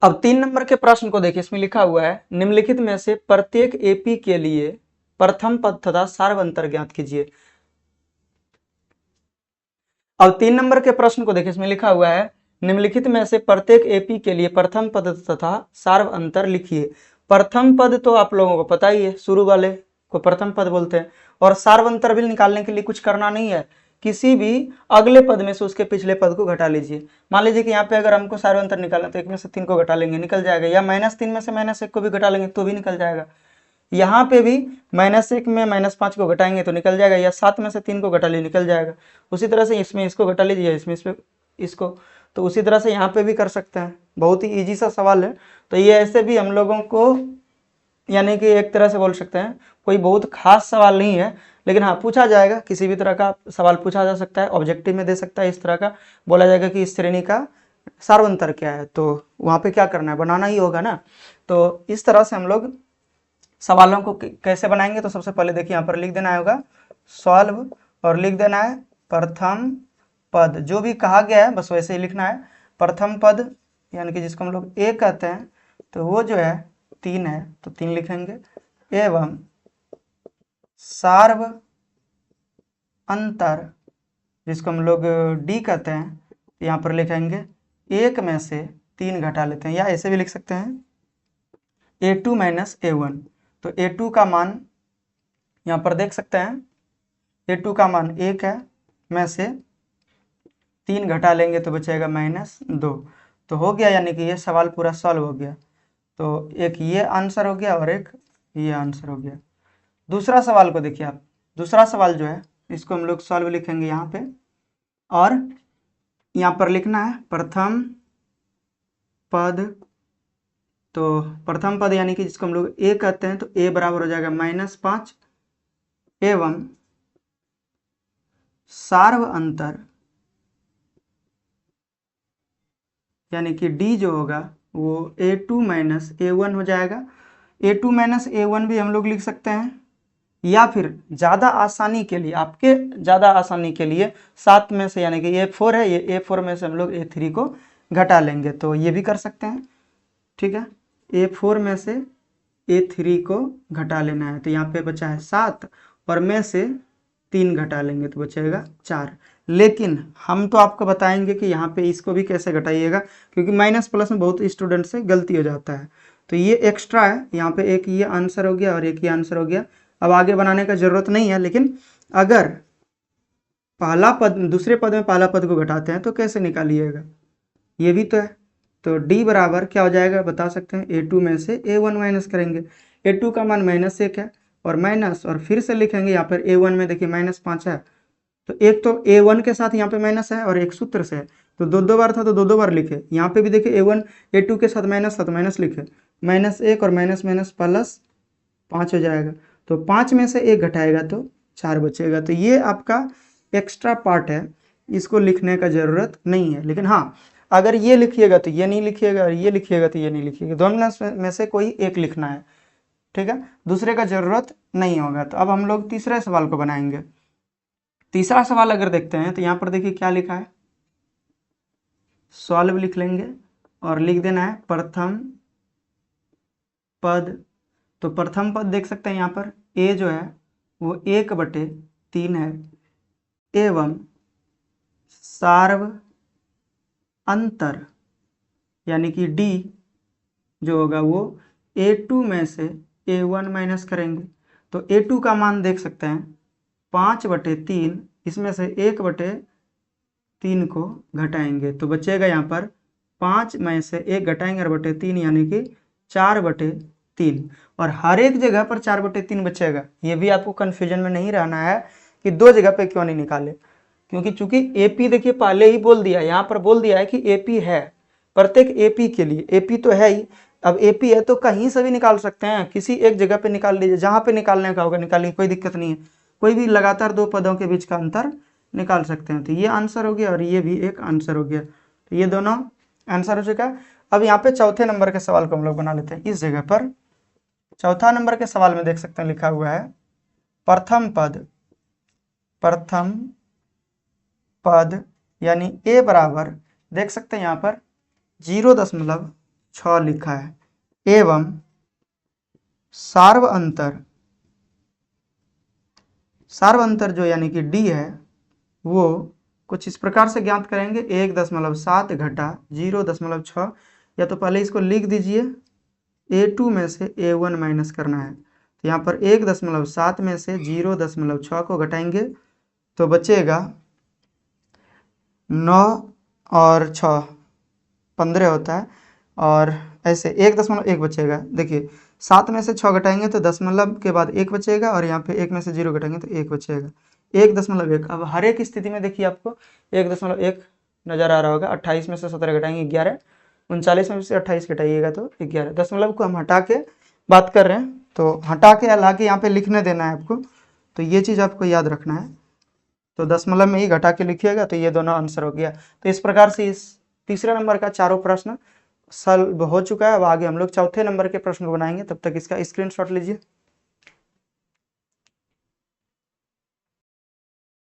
अब 3 नंबर के प्रश्न को देखिए, इसमें लिखा हुआ है निम्नलिखित में से प्रत्येक एपी के लिए प्रथम पद तथा सार्वअंतर ज्ञात कीजिए। अब 3 नंबर के प्रश्न को देखिए, इसमें लिखा हुआ है निम्नलिखित में से प्रत्येक एपी के लिए प्रथम पद तथा सार्वअंतर लिखिए। प्रथम पद तो आप लोगों को पता ही है, शुरू वाले को प्रथम पद बोलते हैं। और सार्वअंतर भी निकालने के लिए कुछ करना नहीं है, किसी भी अगले पद में से उसके पिछले पद को घटा लीजिए। मान लीजिए कि यहाँ पे अगर हमको सार्वअंतर निकालना तो 1 में से 3 को घटा लेंगे, निकल जाएगा, या -3 में से -1 को भी घटा लेंगे तो भी निकल जाएगा। यहाँ पे भी -1 में -5 को घटाएंगे तो निकल जाएगा, या 7 में से 3 को घटा लीजिए निकल जाएगा। उसी तरह से इसमें इसको घटा लीजिए, इसमें इसको, तो उसी तरह से यहाँ पे भी कर सकते हैं। बहुत ही इजी सा सवाल है। तो ये ऐसे भी हम लोगों को यानी कि एक तरह से बोल सकते हैं कोई बहुत खास सवाल नहीं है, लेकिन हाँ पूछा जाएगा, किसी भी तरह का सवाल पूछा जा सकता है, ऑब्जेक्टिव में दे सकता है। इस तरह का बोला जाएगा कि इस श्रेणी का सार्वंतर क्या है, तो वहाँ पे क्या करना है, बनाना ही होगा ना। तो इस तरह से हम लोग सवालों को कैसे बनाएंगे, तो सबसे पहले देखिए यहाँ पर लिख देना होगा सॉल्व, और लिख देना है प्रथम पद, जो भी कहा गया है बस वैसे ही लिखना है। प्रथम पद यानी कि जिसको हम लोग ए कहते हैं, तो वो जो है 3 है, तो 3 लिखेंगे, एवं सार्व अंतर जिसको हम लोग डी कहते हैं, यहाँ पर लिखेंगे 1 में से 3 घटा लेते हैं, या ऐसे भी लिख सकते हैं A2 माइनस A1। तो A2 का मान यहाँ पर देख सकते हैं, A2 का मान 1 है, में से 3 घटा लेंगे तो बचेगा -2। तो हो गया, यानी कि ये सवाल पूरा सॉल्व हो गया। तो एक ये आंसर हो गया और एक ये आंसर हो गया। दूसरा सवाल को देखिए आप, दूसरा सवाल जो है इसको हम लोग सॉल्व लिखेंगे यहाँ पे, और यहाँ पर लिखना है प्रथम पद। तो प्रथम पद यानी कि जिसको हम लोग ए कहते हैं, तो ए बराबर हो जाएगा -5 एवं सार्व अंतर यानी कि डी जो होगा वो A2 माइनस A1 हो जाएगा। A2 माइनस A1 भी हम लोग लिख सकते हैं, या फिर ज़्यादा आसानी के लिए, आपके ज़्यादा आसानी के लिए 7 में से यानी कि A4 है, ये A4 में से हम लोग A3 को घटा लेंगे, तो ये भी कर सकते हैं। ठीक है, A4 में से A3 को घटा लेना है, तो यहाँ पे बचा है 7 और में से 3 घटा लेंगे तो बचेगा 4। लेकिन हम तो आपको बताएंगे कि यहाँ पे इसको भी कैसे घटाइएगा, क्योंकि माइनस प्लस में बहुत स्टूडेंट से गलती हो जाता है। तो ये एक्स्ट्रा है, यहाँ पे एक ये आंसर हो गया और एक ये आंसर हो गया। अब आगे बनाने का जरूरत नहीं है, लेकिन अगर पहला पद दूसरे पद में पहला पद को घटाते हैं तो कैसे निकालिएगा, ये भी तो है। तो D बराबर क्या हो जाएगा बता सकते हैं, A2 में से A1 माइनस करेंगे। A2 का मान -1 है, और माइनस, और फिर से लिखेंगे यहाँ पर A1 में देखिए -5 है, तो एक तो A1 के साथ यहाँ पे माइनस है और एक सूत्र से है, तो दो बार था तो दो बार लिखे। यहाँ पे भी देखिए A1 A2 के साथ माइनस था तो माइनस लिखे, -1 और माइनस माइनस प्लस 5 हो जाएगा। तो 5 में से 1 घटाएगा तो 4 बचेगा। तो ये आपका एक्स्ट्रा पार्ट है, इसको लिखने का ज़रूरत नहीं है। लेकिन हाँ, अगर ये लिखिएगा तो ये नहीं लिखिएगा, और ये लिखिएगा तो ये नहीं लिखिएगा, दोनों में से कोई एक लिखना है। ठीक है, दूसरे का ज़रूरत नहीं होगा। तो अब हम लोग तीसरे सवाल को बनाएंगे। तीसरा सवाल अगर देखते हैं तो यहाँ पर देखिए क्या लिखा है, सॉल्व लिख लेंगे और लिख देना है प्रथम पद। तो प्रथम पद देख सकते हैं यहाँ पर ए जो है वो 1/3 है, एवं सार्व अंतर यानी कि डी जो होगा वो A2 में से A1 माइनस करेंगे। तो A2 का मान देख सकते हैं 5/3, इसमें से 1/3 को घटाएंगे तो बचेगा यहाँ पर 5 में से 1 घटाएंगे और बटे 3 यानी कि 4/3, और हर एक जगह पर 4/3 बचेगा। ये भी आपको कन्फ्यूजन में नहीं रहना है कि 2 जगह पे क्यों नहीं निकाले, क्योंकि चूंकि AP देखिए पहले ही बोल दिया, यहाँ पर बोल दिया है कि AP है, प्रत्येक AP के लिए AP तो है ही। अब AP है तो कहीं से भी निकाल सकते हैं, किसी एक जगह पे निकाल लीजिए, जहाँ पे निकालने का होगा निकालिए, कोई दिक्कत नहीं है। कोई भी लगातार 2 पदों के बीच का अंतर निकाल सकते हैं। तो ये आंसर हो गया और ये भी एक आंसर हो गया, तो ये दोनों आंसर हो चुका। अब यहाँ पे चौथे नंबर के सवाल को हम लोग बना लेते हैं। इस जगह पर चौथा नंबर के सवाल में देख सकते हैं लिखा हुआ है प्रथम पद यानी A बराबर देख सकते हैं यहाँ पर 0.5 6 लिखा है एवं सार्व अंतर जो यानी कि डी है वो कुछ इस प्रकार से ज्ञात करेंगे 1.7 घटा 0.6, या तो पहले इसको लिख दीजिए A2 में से A1 माइनस करना है, तो यहाँ पर 1.7 में से 0.6 को घटाएंगे तो बचेगा 9 और 6 15 होता है, और ऐसे 1.1 बचेगा। देखिए 7 में से 6 घटाएंगे तो दशमलव के बाद 1 बचेगा, और यहाँ पे 1 में से 0 घटाएंगे तो 1 बचेगा, 1.1। अब हर एक स्थिति में देखिए आपको 1.1 नजर आ रहा होगा। 28 में से 17 घटाएंगे 11, 39 में से 28 घटाइएगा तो 11। दशमलव को हम हटा के बात कर रहे हैं, तो हटा के ला के यहाँ पे लिखने देना है आपको, तो ये चीज़ आपको याद रखना है। तो दशमलव में ही घटा के लिखिएगा, तो ये दोनों आंसर हो गया। तो इस प्रकार से इस तीसरे नंबर का चारों प्रश्न सॉल्व हो चुका है। अब आगे हम लोग चौथे नंबर के प्रश्न को बनाएंगे, तब तक इसका स्क्रीनशॉट लीजिए।